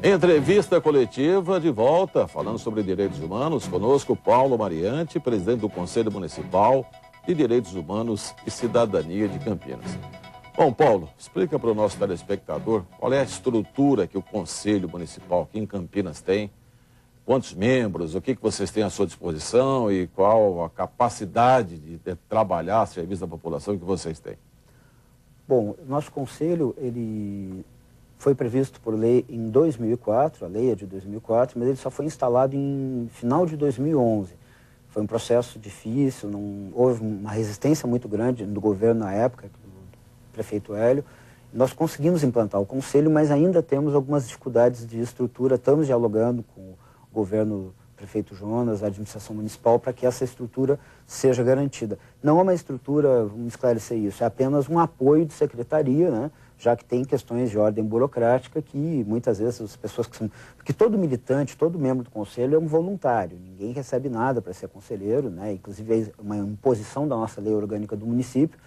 Entrevista coletiva de volta, falando sobre direitos humanos. Conosco, Paulo Mariante, presidente do Conselho Municipal de Direitos Humanos e Cidadania de Campinas. Bom, Paulo, explica para o nosso telespectador qual é a estrutura que o Conselho Municipal aqui em Campinas tem, quantos membros, o que vocês têm à sua disposição e qual a capacidade de trabalhar a serviço da população que vocês têm. Bom, nosso Conselho, ele foi previsto por lei em 2004, a lei é de 2004, mas ele só foi instalado em final de 2011. Foi um processo difícil, houve uma resistência muito grande do governo na época, do prefeito Hélio. Nós conseguimos implantar o Conselho, mas ainda temos algumas dificuldades de estrutura. Estamos dialogando com o governo, prefeito Jonas, a administração municipal, para que essa estrutura seja garantida. Não é uma estrutura, vamos esclarecer isso, é apenas um apoio de secretaria, né? Já que tem questões de ordem burocrática que muitas vezes as pessoas que são... Porque todo militante, todo membro do conselho é um voluntário, ninguém recebe nada para ser conselheiro, né? Inclusive é uma imposição da nossa lei orgânica do município.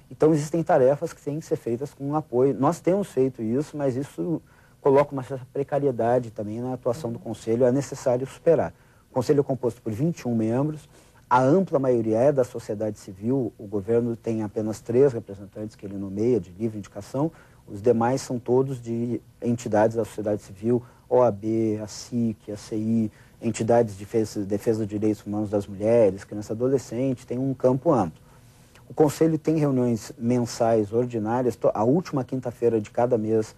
Então existem tarefas que têm que ser feitas com apoio. Nós temos feito isso, mas isso coloca uma certa precariedade também na atuação do conselho, é necessário superar. O conselho é composto por 21 membros, a ampla maioria é da sociedade civil, o governo tem apenas 3 representantes que ele nomeia de livre indicação, os demais são todos de entidades da sociedade civil, OAB, a SIC, a CI, entidades de defesa dos direitos humanos das mulheres, criança e adolescente, tem um campo amplo. O Conselho tem reuniões mensais ordinárias, a última quinta-feira de cada mês,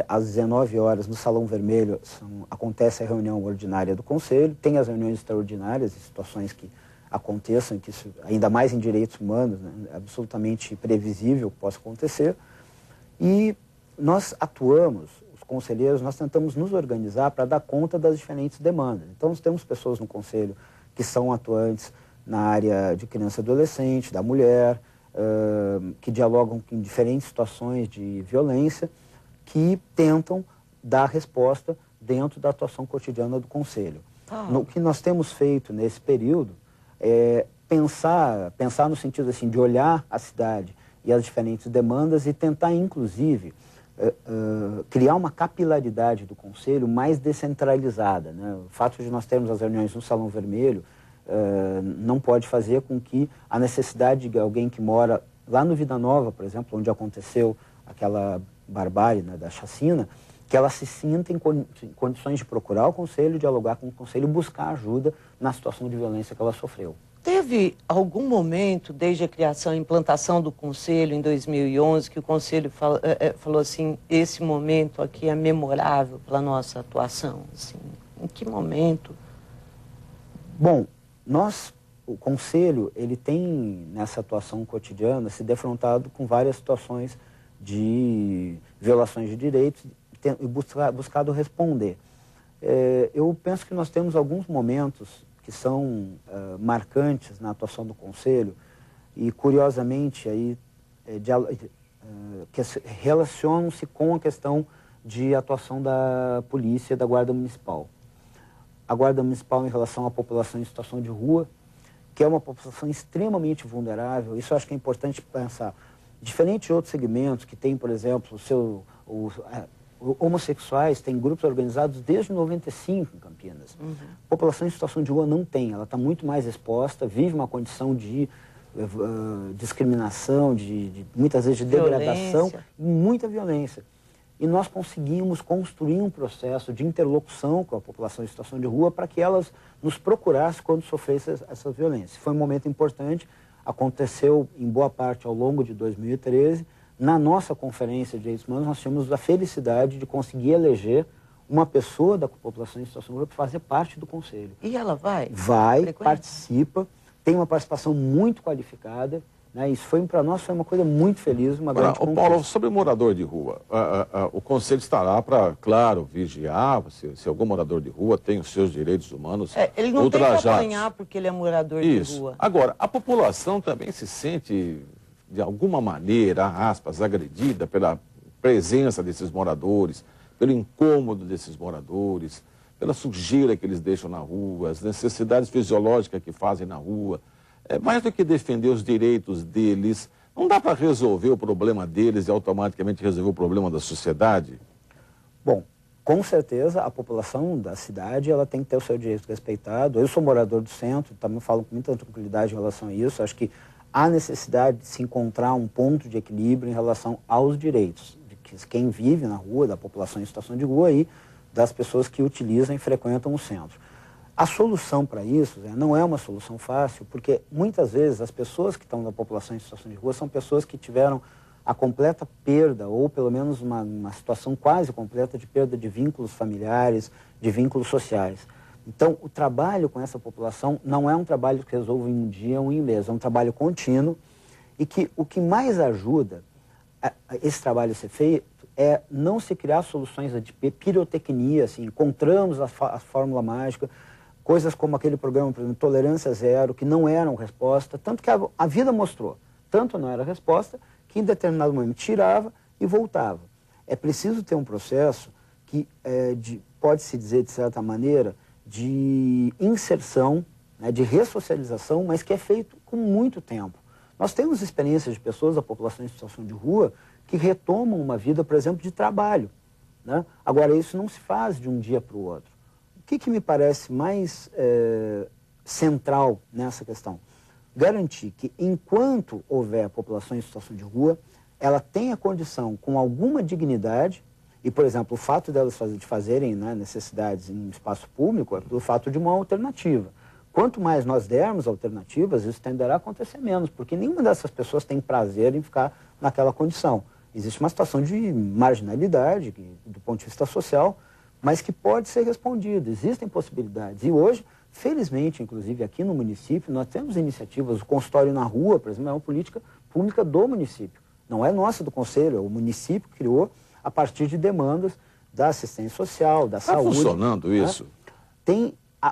às 19 horas, no Salão Vermelho, acontece a reunião ordinária do Conselho, tem as reuniões extraordinárias, em situações que aconteçam, que isso, ainda mais em direitos humanos, né, é absolutamente previsível que possa acontecer. E nós atuamos, os conselheiros, nós tentamos nos organizar para dar conta das diferentes demandas. Então, nós temos pessoas no Conselho que são atuantes na área de criança e adolescente, da mulher, que dialogam em diferentes situações de violência, que tentam dar resposta dentro da atuação cotidiana do Conselho. O que nós temos feito nesse período é pensar no sentido assim, de olhar a cidade e as diferentes demandas e tentar, inclusive, criar uma capilaridade do Conselho mais descentralizada, né? O fato de nós termos as reuniões no Salão Vermelho não pode fazer com que a necessidade de alguém que mora lá no Vida Nova, por exemplo, onde aconteceu aquela barbárie, né, da chacina, que ela se sinta em condições de procurar o Conselho, dialogar com o Conselho e buscar ajuda na situação de violência que ela sofreu. Teve algum momento, desde a criação e implantação do Conselho em 2011, que o Conselho falou assim, esse momento aqui é memorável pela nossa atuação? Assim, em que momento? Bom, o Conselho, ele tem, nessa atuação cotidiana, se defrontado com várias situações de violações de direitos e buscado responder. Eu penso que nós temos alguns momentos que são marcantes na atuação do Conselho e, curiosamente, aí, que relacionam-se com a questão de atuação da polícia e da Guarda Municipal. A Guarda Municipal em relação à população em situação de rua, que é uma população extremamente vulnerável, isso eu acho que é importante pensar. Diferente de outros segmentos que tem, por exemplo, homossexuais, tem grupos organizados desde 95 em Campinas. A população em situação de rua não tem, ela está muito mais exposta, vive uma condição de discriminação, muitas vezes de degradação e muita violência. E nós conseguimos construir um processo de interlocução com a população em situação de rua para que elas nos procurassem quando sofressem essa violência. Foi um momento importante. Aconteceu em boa parte ao longo de 2013. Na nossa conferência de direitos humanos, nós tivemos a felicidade de conseguir eleger uma pessoa da população em situação de rua para fazer parte do Conselho. E ela vai? Vai, participa, tem uma participação muito qualificada, né? Isso para nós foi uma coisa muito feliz, uma grande conquista. Paulo, sobre morador de rua, o Conselho estará para, claro, vigiar se algum morador de rua tem os seus direitos humanos ultrajados. Ele não tem que apanhar porque ele é morador de rua. Agora, a população também se sente, de alguma maneira, aspas, agredida pela presença desses moradores, pelo incômodo desses moradores, pela sujeira que eles deixam na rua, as necessidades fisiológicas que fazem na rua. Mais do que defender os direitos deles, não dá para resolver o problema deles e automaticamente resolver o problema da sociedade? Bom, Com certeza, a população da cidade ela tem que ter o seu direito respeitado. Eu sou morador do centro, também falo com muita tranquilidade em relação a isso. Acho que há necessidade de se encontrar um ponto de equilíbrio em relação aos direitos de quem vive na rua, da população em situação de rua e das pessoas que utilizam e frequentam o centro. A solução para isso não é uma solução fácil, porque muitas vezes as pessoas que estão na população em situação de rua são pessoas que tiveram a completa perda, ou pelo menos uma situação quase completa de perda de vínculos familiares, de vínculos sociais. Então, o trabalho com essa população não é um trabalho que resolve em um dia ou em um mês, é um trabalho contínuo e que o que mais ajuda a esse trabalho a ser feito é não se criar soluções de pirotecnia, assim, encontramos a fórmula mágica, coisas como aquele programa, por exemplo, Tolerância Zero, que não eram resposta, tanto que a vida mostrou, tanto não era resposta, que em determinado momento tirava e voltava. É preciso ter um processo que pode-se dizer, de certa maneira, de inserção, né, de ressocialização, mas que é feito com muito tempo. Nós temos experiências de pessoas da população em situação de rua que retomam uma vida, por exemplo, de trabalho, né? Agora, isso não se faz de um dia para o outro. O que me parece mais central nessa questão? Garantir que, enquanto houver população em situação de rua, ela tenha condição, com alguma dignidade, e, por exemplo, o fato delas fazerem, né, necessidades em espaço público é pelo fato de uma alternativa. Quanto mais nós dermos alternativas, isso tenderá a acontecer menos, porque nenhuma dessas pessoas tem prazer em ficar naquela condição. Existe uma situação de marginalidade, do ponto de vista social, mas que pode ser respondida. Existem possibilidades. E hoje, felizmente, inclusive aqui no município, nós temos iniciativas. O consultório na rua, por exemplo, é uma política pública do município. Não é nossa do conselho, é o município que criou a partir de demandas da assistência social, da saúde. Está funcionando isso?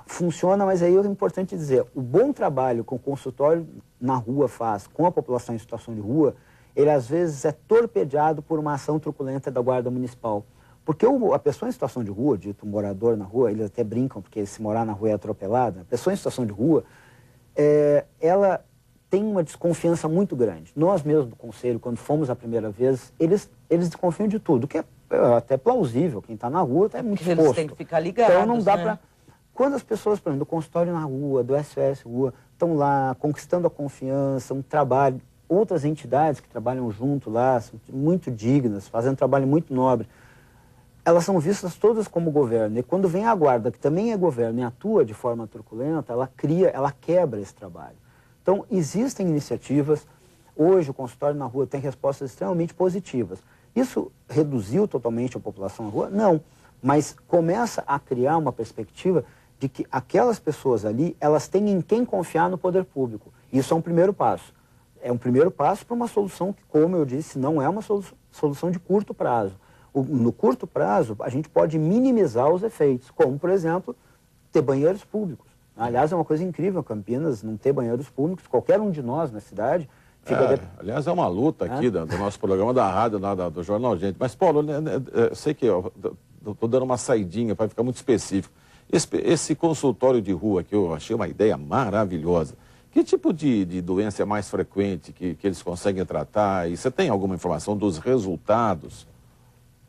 Funciona, mas aí é importante dizer, o bom trabalho que o consultório na rua faz com a população em situação de rua, ele às vezes é torpedeado por uma ação truculenta da Guarda Municipal. Porque a pessoa em situação de rua, dito morador na rua, eles até brincam, porque se morar na rua é atropelada, a pessoa em situação de rua, ela tem uma desconfiança muito grande. Nós mesmos do Conselho, quando fomos a primeira vez, eles desconfiam de tudo, que é até plausível, quem está na rua está muito exposto. Eles têm que ficar ligados, então não dá né? para... Quando as pessoas, por exemplo, do consultório na rua, do SOS Rua, estão lá conquistando a confiança, um trabalho, outras entidades que trabalham junto lá, são muito dignas, fazendo um trabalho muito nobre, elas são vistas todas como governo. E quando vem a guarda, que também é governo e atua de forma truculenta, ela quebra esse trabalho. Então, existem iniciativas. Hoje, o consultório na rua tem respostas extremamente positivas. Isso reduziu totalmente a população na rua? Não. Mas começa a criar uma perspectiva de que aquelas pessoas ali, elas têm em quem confiar no poder público. Isso é um primeiro passo. É um primeiro passo para uma solução que, como eu disse, não é uma solução de curto prazo. No curto prazo, a gente pode minimizar os efeitos, como, por exemplo, ter banheiros públicos. Aliás, é uma coisa incrível, Campinas, não ter banheiros públicos. Qualquer um de nós na cidade... Aliás, é uma luta aqui do nosso programa da rádio, do Jornal Gente. Mas, Paulo, sei que estou dando uma saidinha para ficar muito específico. Esse consultório de rua que eu achei uma ideia maravilhosa. Que tipo de doença é mais frequente que eles conseguem tratar? E você tem alguma informação dos resultados?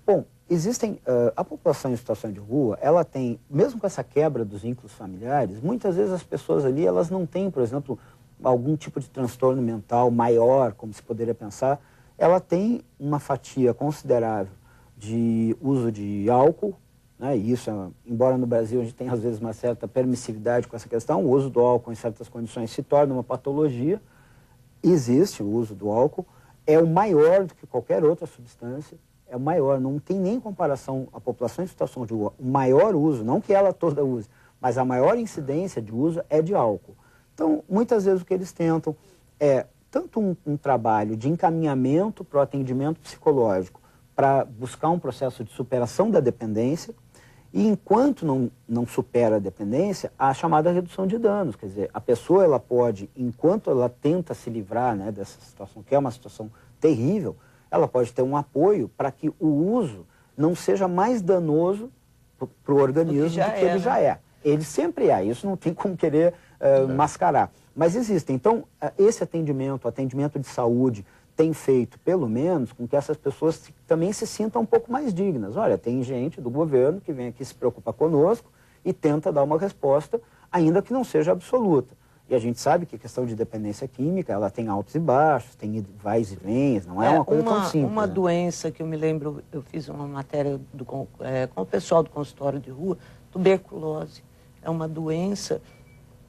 Bom, existem... a população em situação de rua, ela tem, mesmo com essa quebra dos vínculos familiares, muitas vezes as pessoas ali, elas não têm, por exemplo, algum tipo de transtorno mental maior, como se poderia pensar. Ela tem uma fatia considerável de uso de álcool, né? E isso, embora no Brasil a gente tenha às vezes uma certa permissividade com essa questão, o uso do álcool em certas condições se torna uma patologia. Existe o uso do álcool, é o maior do que qualquer outra substância, é o maior, não tem nem comparação a população em situação de rua. O maior uso, não que ela toda use, mas a maior incidência de uso é de álcool. Então, muitas vezes o que eles tentam é tanto um trabalho de encaminhamento para o atendimento psicológico, para buscar um processo de superação da dependência, e enquanto não supera a dependência, a chamada redução de danos. Quer dizer, a pessoa ela pode, enquanto ela tenta se livrar, né, dessa situação, que é uma situação terrível, ela pode ter um apoio para que o uso não seja mais danoso para o organismo do que ele já é. Ele sempre é, isso não tem como querer mascarar. Mas existe. Então, esse atendimento de saúde, tem feito, pelo menos, com que essas pessoas também se sintam um pouco mais dignas. Olha, tem gente do governo que vem aqui se preocupar conosco e tenta dar uma resposta, ainda que não seja absoluta. E a gente sabe que a questão de dependência química, ela tem altos e baixos, tem vais e vens, não é uma coisa tão simples. Uma né? doença que eu me lembro, eu fiz uma matéria com o pessoal do consultório de rua, tuberculose. É uma doença,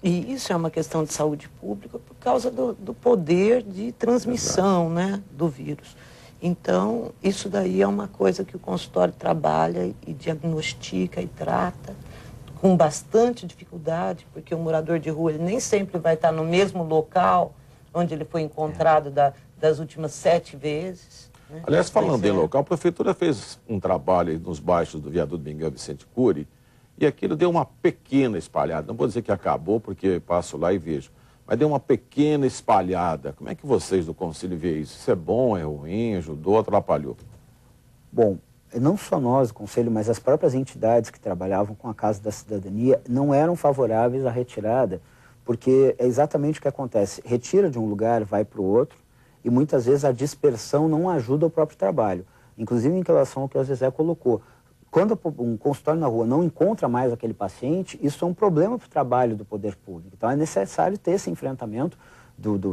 e isso é uma questão de saúde pública por causa do poder de transmissão, né, do vírus. Então, isso daí é uma coisa que o consultório trabalha e diagnostica e trata com bastante dificuldade, porque o morador de rua ele nem sempre vai estar no mesmo local onde ele foi encontrado das últimas 7 vezes. Né? Aliás, falando em local, a prefeitura fez um trabalho aí nos baixos do viaduto Miguel Vicente Cury, e aquilo deu uma pequena espalhada. Não vou dizer que acabou, porque passo lá e vejo, mas deu uma pequena espalhada. Como é que vocês do Conselho veem isso? Isso é bom, é ruim, ajudou, atrapalhou? Bom, não só nós, o Conselho, mas as próprias entidades que trabalhavam com a Casa da Cidadania não eram favoráveis à retirada, porque é exatamente o que acontece. Retira de um lugar, vai para o outro, e muitas vezes a dispersão não ajuda o próprio trabalho. Inclusive em relação ao que o Zezé colocou. Quando um consultório na rua não encontra mais aquele paciente, isso é um problema para o trabalho do poder público. Então é necessário ter esse enfrentamento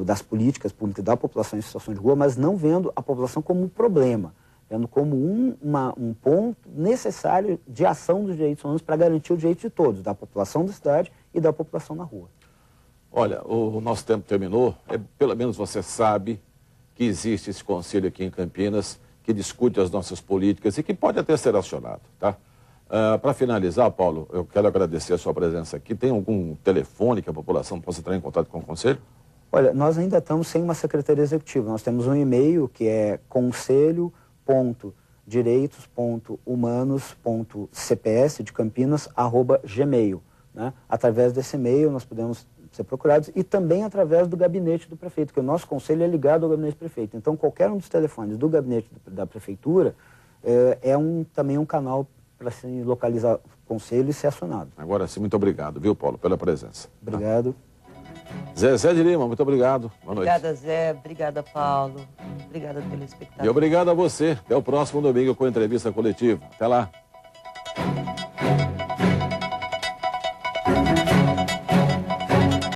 das políticas públicas da população em situação de rua, mas não vendo a população como um problema, vendo como um ponto necessário de ação dos direitos humanos para garantir o direito de todos, da população da cidade e da população na rua. Olha, o nosso tempo terminou. Pelo menos você sabe que existe esse conselho aqui em Campinas que discute as nossas políticas e que pode até ser acionado, tá? Para finalizar, Paulo, eu quero agradecer a sua presença aqui. Tem algum telefone que a população possa entrar em contato com o Conselho? Olha, nós ainda estamos sem uma secretaria executiva. Nós temos um e-mail que é conselho.direitos.humanos.cps de Campinas@gmail, né? Através desse e-mail nós podemos ser procurados e também através do gabinete do prefeito, que o nosso conselho é ligado ao gabinete do prefeito. Então, qualquer um dos telefones do gabinete da prefeitura também um canal para se localizar o conselho e ser acionado. Agora sim, muito obrigado, viu, Paulo, pela presença. Obrigado. Zezé de Lima, muito obrigado. Boa noite. Obrigada, Zé. Obrigada, Paulo. Obrigada, telespectador. E obrigado a você. Até o próximo domingo com a entrevista coletiva. Até lá.